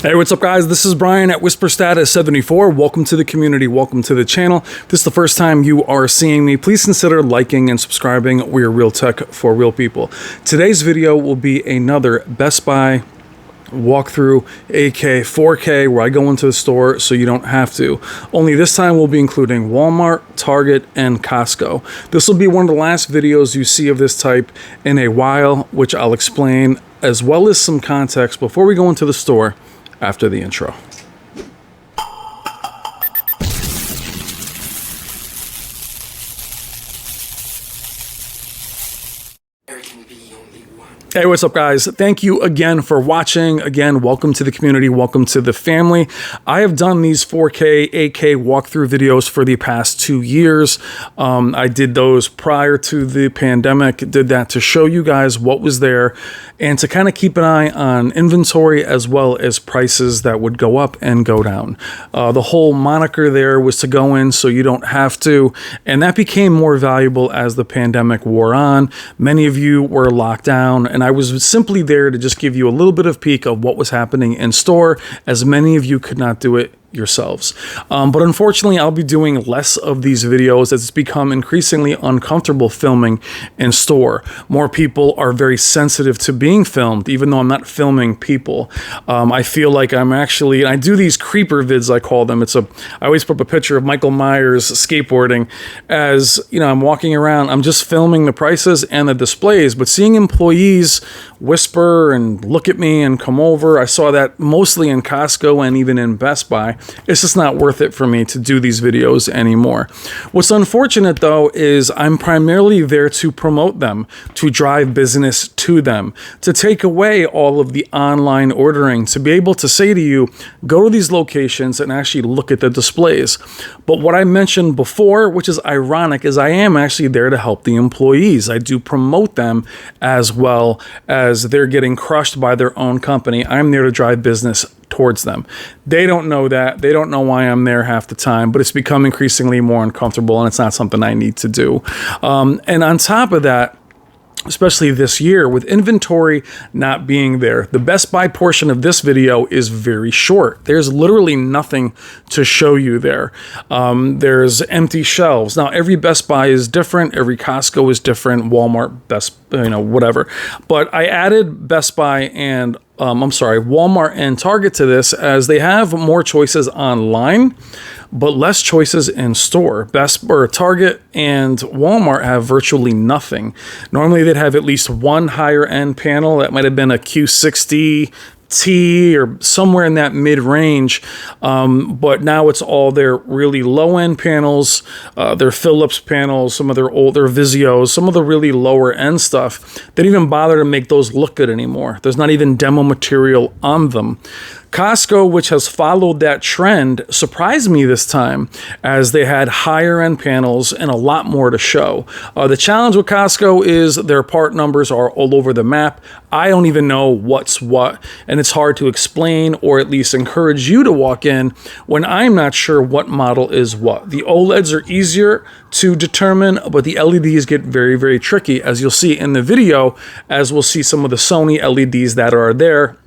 Hey, what's up guys? This is Brian at Whisper Status 74. Welcome to the community. Welcome to the channel. If this is the first time you are seeing me, please consider liking and subscribing. We are real tech for real people. Today's video will be another Best Buy walkthrough, AK 4K, where I go into the store so you don't have to. Only this time we'll be including Walmart, Target, and Costco. This will be one of the last videos you see of this type in a while, which I'll explain, as well as some context before we go into the store after the intro. Hey, what's up guys? Thank you again for watching. Again, welcome to the community, welcome to the family. I have done these 4K AK walkthrough videos for the past 2 years. I did those prior to the pandemic, did that to show you guys what was there and to kind of keep an eye on inventory as well as prices that would go up and go down. The whole moniker there was to go in so you don't have to, and that became more valuable as the pandemic wore on. Many of you were locked down, and I was simply there to just give you a little bit of peek of what was happening in store, as many of you could not do it yourselves. But unfortunately, I'll be doing less of these videos as it's become increasingly uncomfortable filming in store. More people are very sensitive to being filmed, even though I'm not filming people. I feel like I'm actually, and I do these creeper vids, I call them. I always put up a picture of Michael Myers skateboarding as, you know, I'm walking around, I'm just filming the prices and the displays, but seeing employees whisper and look at me and come over, I saw that mostly in Costco and even in Best Buy. It's just not worth it for me to do these videos anymore. What's unfortunate though is I'm primarily there to promote them, to drive business to them, to take away all of the online ordering, to be able to say to you, go to these locations and actually look at the displays. But what I mentioned before, which is ironic, is I am actually there to help the employees. I do promote them as well as they're getting crushed by their own company. I'm there to drive business towards them. They don't know that. They don't know why I'm there half the time, but it's become increasingly more uncomfortable and it's not something I need to do. And on top of that, especially this year with inventory not being there, the Best Buy portion of this video is very short. There's literally nothing to show you there. There's empty shelves. Now, every Best Buy is different. Every Costco is different. Walmart, whatever. But I added Best Buy and Walmart and Target to this as they have more choices online, but less choices in store. Target and Walmart have virtually nothing. Normally they'd have at least one higher end panel. That might have been a Q60 T or somewhere in that mid-range, but now it's all their really low-end panels, their Philips panels, some of their older Vizios, some of the really lower-end stuff. They don't even bother to make those look good anymore. There's not even demo material on them. Costco, which has followed that trend, surprised me this time as they had higher end panels and a lot more to show. The challenge with Costco is their part numbers are all over the map. I don't even know what's what, and it's hard to explain or at least encourage you to walk in when I'm not sure what model is what. The OLEDs are easier to determine, but the LEDs get very, very tricky, as you'll see in the video, as we'll see some of the Sony LEDs that are there.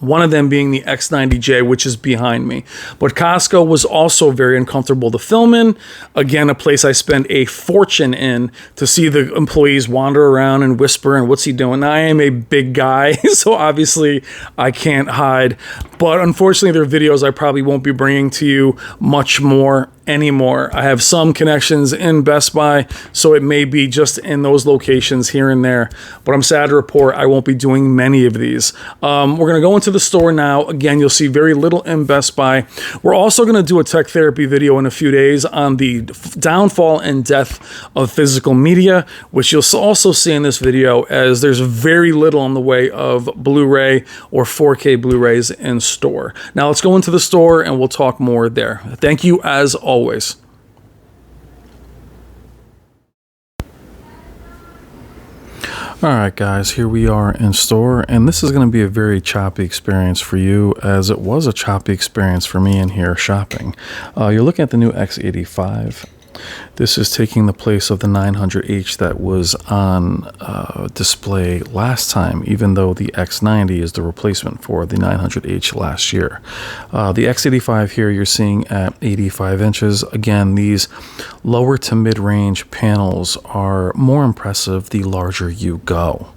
One of them being the X90J, which is behind me. But Costco was also very uncomfortable to film in. Again, a place I spend a fortune in to see the employees wander around and whisper and what's he doing? Now, I am a big guy, so obviously I can't hide. But unfortunately, there are videos I probably won't be bringing to you much more anymore. I have some connections in Best Buy, so it may be just in those locations here and there. But I'm sad to report I won't be doing many of these. We're going to go into the store now. Again, you'll see very little in Best Buy. We're also going to do a tech therapy video in a few days on the downfall and death of physical media, which you'll also see in this video, as there's very little in the way of Blu-ray or 4K Blu-rays in store. Now let's go into the store and we'll talk more there. Thank you as always. Alright guys, here we are in store, and this is going to be a very choppy experience for you, as it was a choppy experience for me in here shopping. You're looking at the new X85 This is taking the place of the 900H that was on display last time, even though the X90 is the replacement for the 900H last year. The X85 here you're seeing at 85 inches. Again, these lower to mid-range panels are more impressive the larger you go.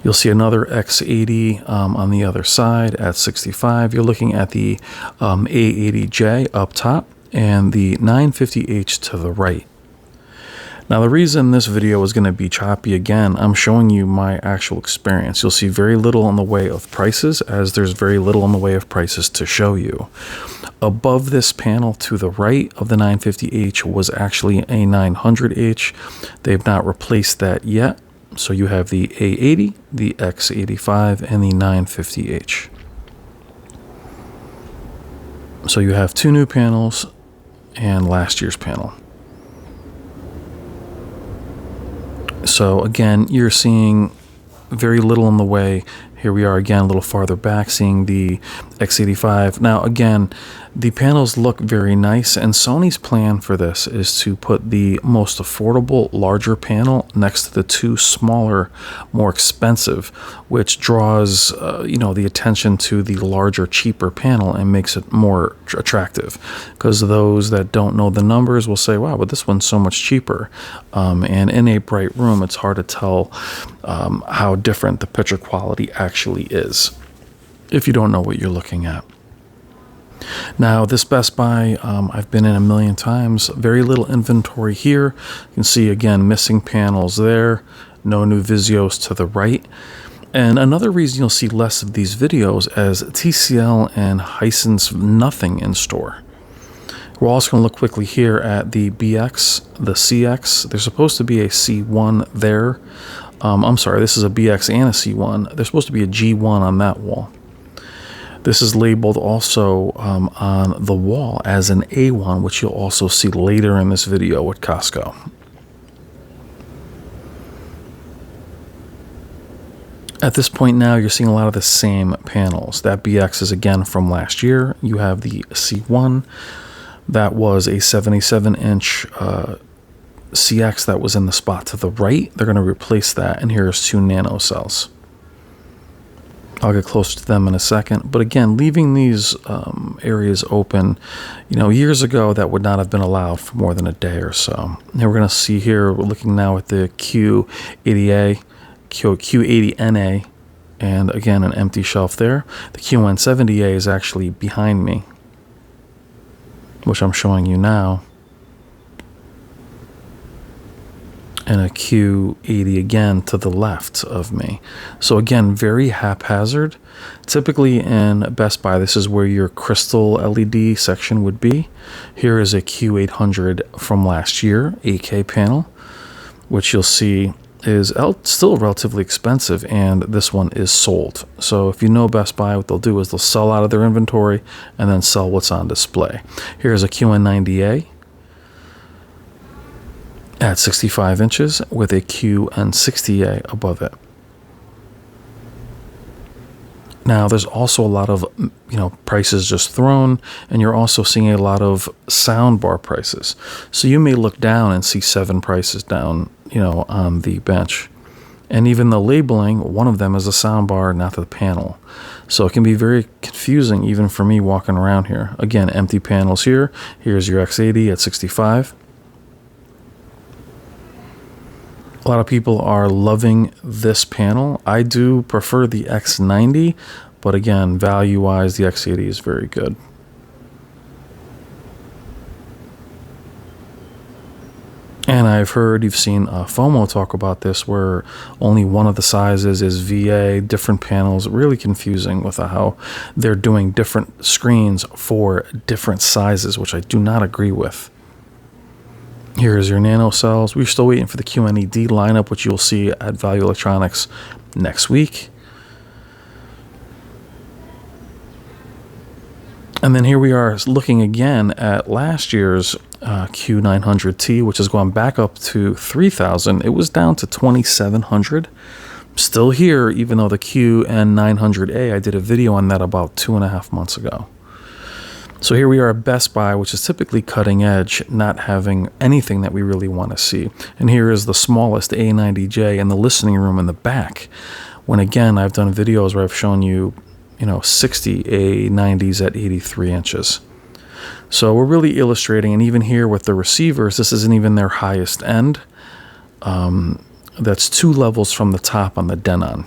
You'll see another X80 on the other side at 65. You're looking at the A80J up top and the 950H to the right. Now, the reason this video is going to be choppy, again, I'm showing you my actual experience. You'll see very little in the way of prices, as there's very little in the way of prices to show you. Above this panel to the right of the 950H was actually a 900H. They've not replaced that yet. So you have the A80, the X85, and the 950H. So you have two new panels and last year's panel. So again, you're seeing very little in the way. Here we are again, a little farther back, seeing the X85. Now again, the panels look very nice, and Sony's plan for this is to put the most affordable, larger panel next to the two smaller, more expensive, which draws the attention to the larger, cheaper panel and makes it more attractive. Because those that don't know the numbers will say, wow, but this one's so much cheaper. And in a bright room, it's hard to tell how different the picture quality actually is if you don't know what you're looking at. Now, this Best Buy, I've been in a million times. Very little inventory here. You can see, again, missing panels there. No new Vizios to the right. And another reason you'll see less of these videos as TCL and Hisense nothing in store. We're also going to look quickly here at the BX, the CX. There's supposed to be a C1 there. I'm sorry, this is a BX and a C1. There's supposed to be a G1 on that wall. This is labeled also on the wall as an A1, which you'll also see later in this video at Costco. At this point now, you're seeing a lot of the same panels. That BX is again from last year. You have the C1. That was a 77-inch CX that was in the spot to the right. They're going to replace that, and here's two nano cells. I'll get closer to them in a second. But again, leaving these areas open, years ago that would not have been allowed for more than a day or so. Now we're going to see here, we're looking now at the Q80A, Q80NA, and again, an empty shelf there. The Q170A is actually behind me, which I'm showing you now. And a Q80 again to the left of me. So again, very haphazard. Typically in Best Buy, this is where your crystal LED section would be. Here is a Q800 from last year, 8K panel, which you'll see is still relatively expensive, and this one is sold. So if you know Best Buy, what they'll do is they'll sell out of their inventory and then sell what's on display. Here's a QN90A at 65 inches with a QN60A above it. Now, there's also a lot of, prices just thrown, and you're also seeing a lot of soundbar prices. So you may look down and see 7 prices down, on the bench. And even the labeling, one of them is a soundbar, not the panel. So it can be very confusing even for me walking around here. Again, empty panels here. Here's your X80 at 65. A lot of people are loving this panel. I do prefer the X90, but again, value-wise, the X80 is very good. And I've heard, you've seen FOMO talk about this, where only one of the sizes is VA, different panels, really confusing with how they're doing different screens for different sizes, which I do not agree with. Here's your nano cells. We're still waiting for the QNED lineup, which you'll see at Value Electronics next week. And then here we are looking again at last year's Q900T, which has gone back up to 3,000. It was down to 2,700. Still here, even though the QN900A, I did a video on that about 2.5 months ago. So here we are at Best Buy, which is typically cutting edge, not having anything that we really want to see. And here is the smallest A90J in the listening room in the back. When again, I've done videos where I've shown you, 60 A90s at 83 inches. So we're really illustrating, and even here with the receivers, this isn't even their highest end. That's 2 levels from the top on the Denon.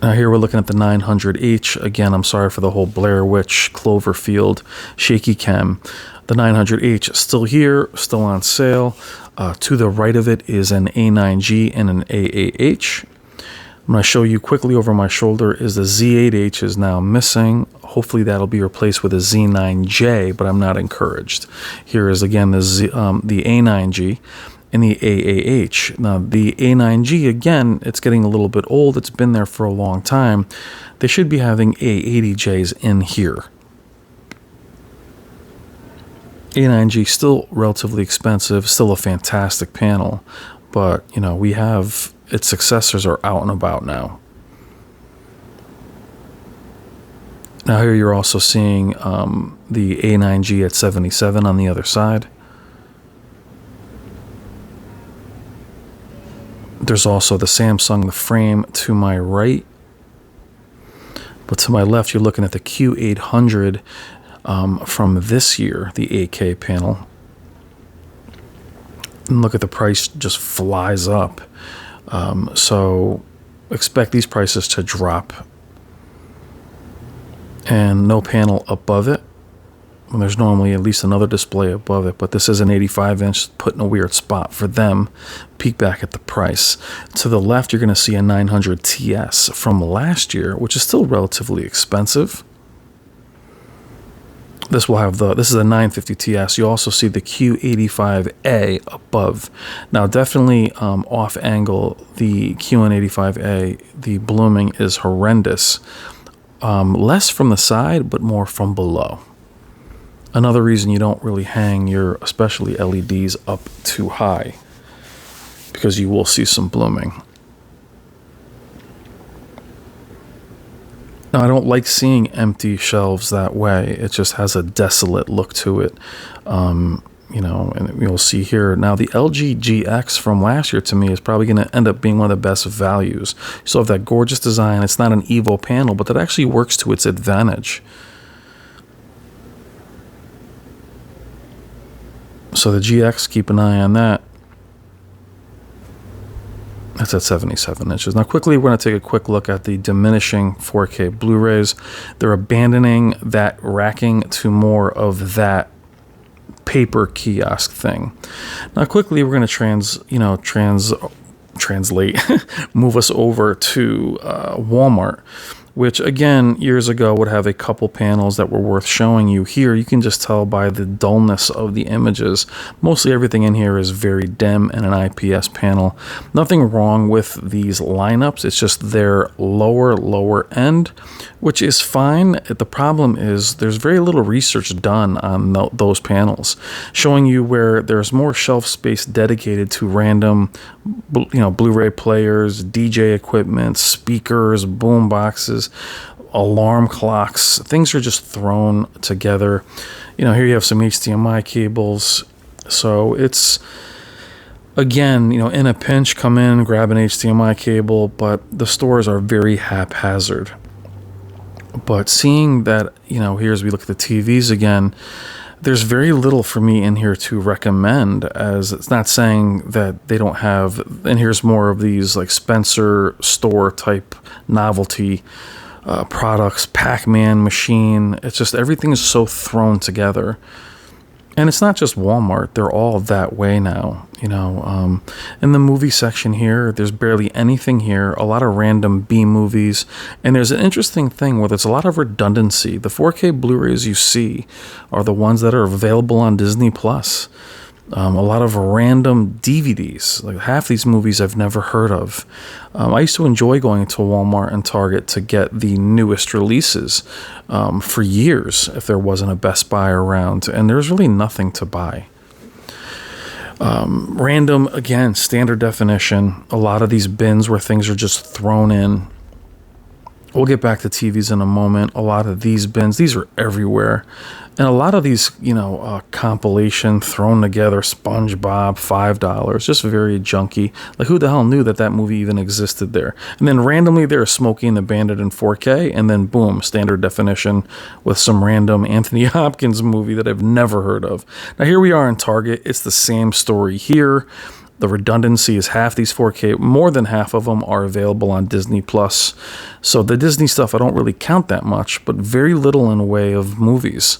Now here we're looking at the 900H. Again, I'm sorry for the whole Blair Witch, Cloverfield, shaky cam. The 900H still here, still on sale. To the right of it is an A9G and an AAH. I'm going to show you quickly over my shoulder is the Z8H is now missing. Hopefully that'll be replaced with a Z9J, but I'm not encouraged. Here is again the A9G and the AAH. Now the A9G, again, it's getting a little bit old. It's been there for a long time. They should be having A80Js in here. A9G still relatively expensive, still a fantastic panel, but we have its successors are out and about now. Now here you're also seeing the A9G at 77 on the other side. There's also the Samsung, the frame to my right. But to my left, you're looking at the Q800 from this year, the 8K panel. And look at the price just flies up. So expect these prices to drop. And no panel above it. And there's normally at least another display above it, but this is an 85-inch put in a weird spot for them. Peek back at the price. To the left, you're going to see a 900 TS from last year, which is still relatively expensive. This is a 950 TS. You also see the Q85A above. Now, definitely off angle, the Q85A, the blooming is horrendous. Less from the side, but more from below. Another reason you don't really hang your, especially LEDs, up too high, because you will see some blooming. Now, I don't like seeing empty shelves that way. It just has a desolate look to it. And you'll see here. Now, the LG GX from last year, to me, is probably going to end up being one of the best values. You still have that gorgeous design. It's not an Evo panel, but that actually works to its advantage. So the GX, keep an eye on that. That's at 77 inches. Now quickly, we're going to take a quick look at the diminishing 4K Blu-rays. They're abandoning that racking to more of that paper kiosk thing. Now quickly, we're going to translate, move us over to Walmart, which again, years ago would have a couple panels that were worth showing you. Here, you can just tell by the dullness of the images. Mostly everything in here is very dim and an IPS panel. Nothing wrong with these lineups. It's just their lower end, which is fine. The problem is there's very little research done on those panels, showing you where there's more shelf space dedicated to random, Blu-ray players, DJ equipment, speakers, boom boxes, alarm clocks. Things are just thrown together. Here you have some HDMI cables. So it's, again, in a pinch, come in, grab an HDMI cable, but the stores are very haphazard. But seeing that, here as we look at the TVs again, there's very little for me in here to recommend, as it's not saying that they don't have, and here's more of these like Spencer store type novelty products, Pac-Man machine. It's just everything is so thrown together. And it's not just Walmart. They're all that way now. In the movie section here, there's barely anything here. A lot of random B movies. And there's an interesting thing where there's a lot of redundancy. The 4K Blu-rays you see are the ones that are available on Disney Plus. A lot of random DVDs. Like half these movies I've never heard of. I used to enjoy going to Walmart and Target to get the newest releases for years if there wasn't a Best Buy around. And there's really nothing to buy. Random, again, standard definition. A lot of these bins where things are just thrown in. We'll get back to TVs in a moment. A lot of these bins, these are everywhere. And a lot of these, compilation thrown together, SpongeBob, $5, just very junky. Like, who the hell knew that movie even existed there? And then randomly they're Smokey and the Bandit in 4K, and then boom, standard definition with some random Anthony Hopkins movie that I've never heard of. Now here we are in Target. It's the same story here. The redundancy is half these 4K. More than half of them are available on Disney Plus. So the Disney stuff, I don't really count that much, but very little in the way of movies.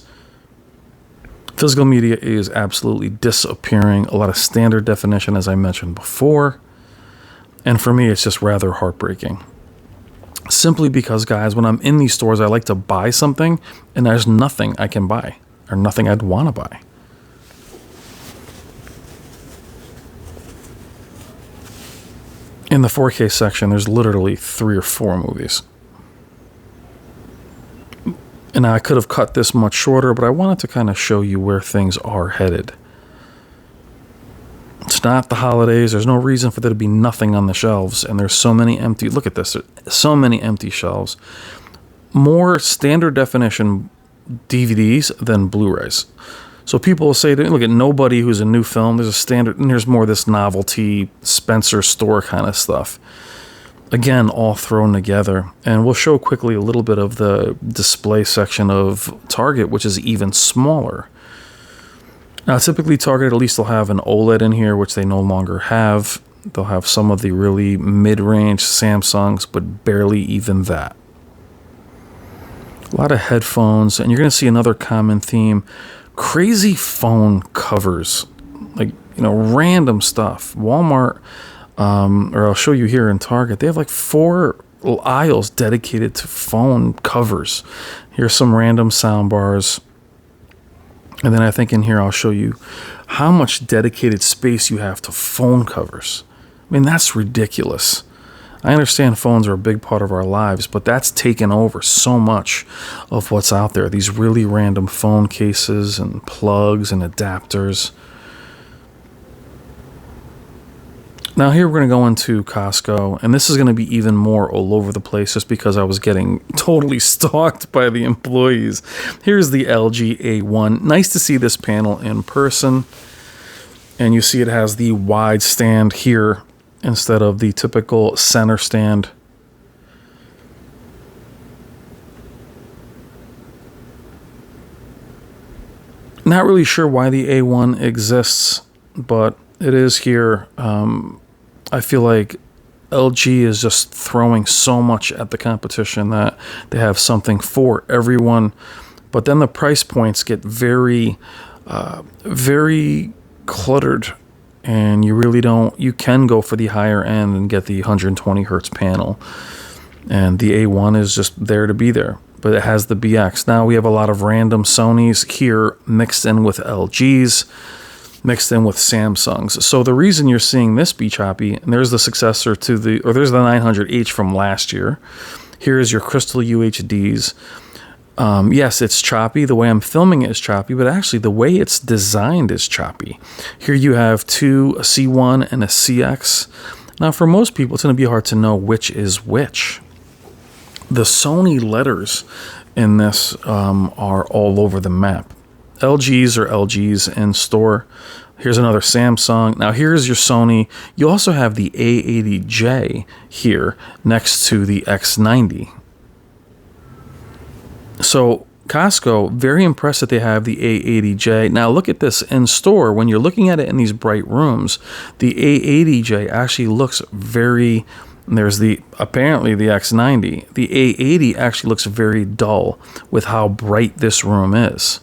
Physical media is absolutely disappearing. A lot of standard definition, as I mentioned before. And for me, it's just rather heartbreaking. Simply because, guys, when I'm in these stores, I like to buy something, and there's nothing I can buy, or nothing I'd want to buy. In the 4K section, there's literally 3 or 4 movies. And I could have cut this much shorter, but I wanted to kind of show you where things are headed. It's not the holidays. There's no reason for there to be nothing on the shelves. And there's so many empty, look at this, so many empty shelves. More standard definition DVDs than Blu-rays. So people will say, look at Nobody, who's a new film. There's a standard, and there's more of this novelty Spencer store kind of stuff. Again, all thrown together. And we'll show quickly a little bit of the display section of Target, which is even smaller. Now, typically Target at least will have an Oled in here, which they no longer have. They'll have some of the really mid-range Samsungs, but barely even that. A lot of headphones, and you're going to see another common theme. Crazy phone covers, like, random stuff. Walmart, or I'll show you here in Target, they have like 4 aisles dedicated to phone covers. Here's some random sound bars. And then I think in here I'll show you how much dedicated space you have to phone covers. I mean, that's ridiculous. I understand phones are a big part of our lives, but that's taken over so much of what's out there. These really random phone cases and plugs and adapters. Now here we're going to go into Costco, and this is going to be even more all over the place just because I was getting totally stalked by the employees. Here's the LG A1. Nice to see this panel in person. And you see it has the wide stand here instead of the typical center stand. Not really sure why the A1 exists, but it is here. I feel like LG is just throwing so much at the competition that they have something for everyone. But then the price points get very, very cluttered. And you can go for the higher end and get the 120 hertz panel. And the A1 is just there to be there. But it has the BX. Now we have a lot of random Sonys here mixed in with LGs, mixed in with Samsungs. So the reason you're seeing this be choppy, and there's the successor to there's the 900H from last year. Here's your Crystal UHDs. Yes, it's choppy. The way I'm filming it is choppy, but actually the way it's designed is choppy. Here you have a C1 and a CX. Now, for most people, it's going to be hard to know which is which. The Sony letters in this are all over the map. LGs are LGs in store. Here's another Samsung. Now, here's your Sony. You also have the A80J here next to the X90. So Costco, very impressed that they have the A80J. Now look at this in store. When you're looking at it in these bright rooms, the A80J actually looks very, there's apparently the X90. The A80 actually looks very dull with how bright this room is.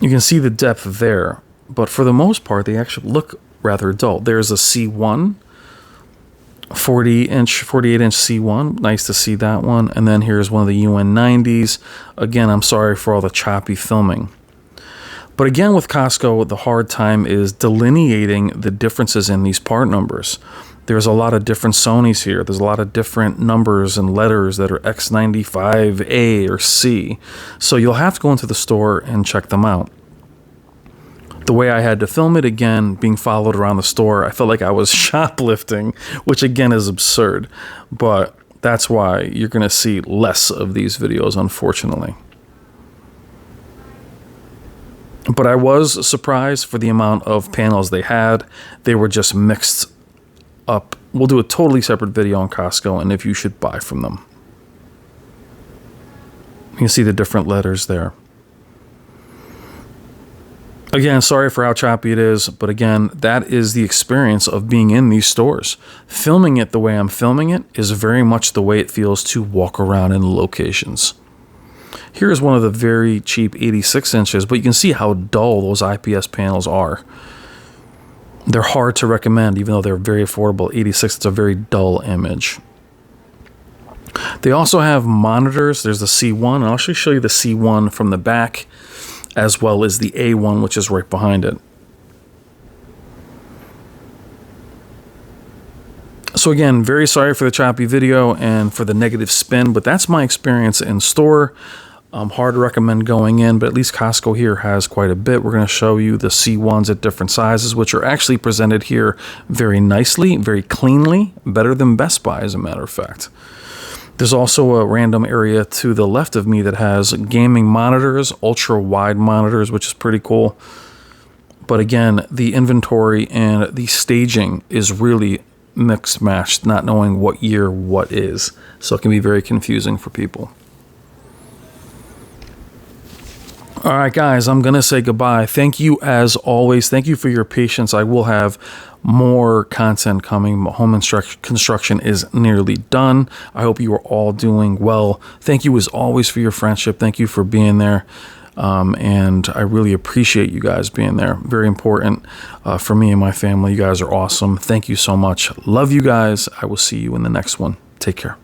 You can see the depth there, but for the most part, they actually look rather dull. There's a C1. 48-inch C1, nice to see that one. And then here's one of the UN90s. Again, I'm sorry for all the choppy filming. But again, with Costco, the hard time is delineating the differences in these part numbers. There's a lot of different Sonys here. There's a lot of different numbers and letters that are X95A or C. So you'll have to go into the store and check them out. The way I had to film it, again, being followed around the store, I felt like I was shoplifting, which again is absurd. But that's why you're going to see less of these videos, unfortunately. But I was surprised for the amount of panels they had. They were just mixed up. We'll do a totally separate video on Costco and if you should buy from them. You can see the different letters there. Again, sorry for how choppy it is, but again, that is the experience of being in these stores. Filming it the way I'm filming it is very much the way it feels to walk around in locations. Here's one of the very cheap 86 inches, but you can see how dull those IPS panels are. They're hard to recommend, even though they're very affordable. 86, it's a very dull image. They also have monitors. There's the C1, and I'll actually show you the C1 from the back, as well as the A1, which is right behind it. So again, very sorry for the choppy video and for the negative spin, but that's my experience in store. Hard to recommend going in, but at least Costco here has quite a bit. We're going to show you the C1s at different sizes, which are actually presented here very nicely, very cleanly, better than Best Buy, as a matter of fact. There's also a random area to the left of me that has gaming monitors, ultra-wide monitors, which is pretty cool. But again, the inventory and the staging is really mixed matched, not knowing what year what is. So it can be very confusing for people. All right, guys, I'm going to say goodbye. Thank you as always. Thank you for your patience. I will have more content coming. Home construction is nearly done. I hope you are all doing well. Thank you as always for your friendship. Thank you for being there. And I really appreciate you guys being there. Very important for me and my family. You guys are awesome. Thank you so much. Love you guys. I will see you in the next one. Take care.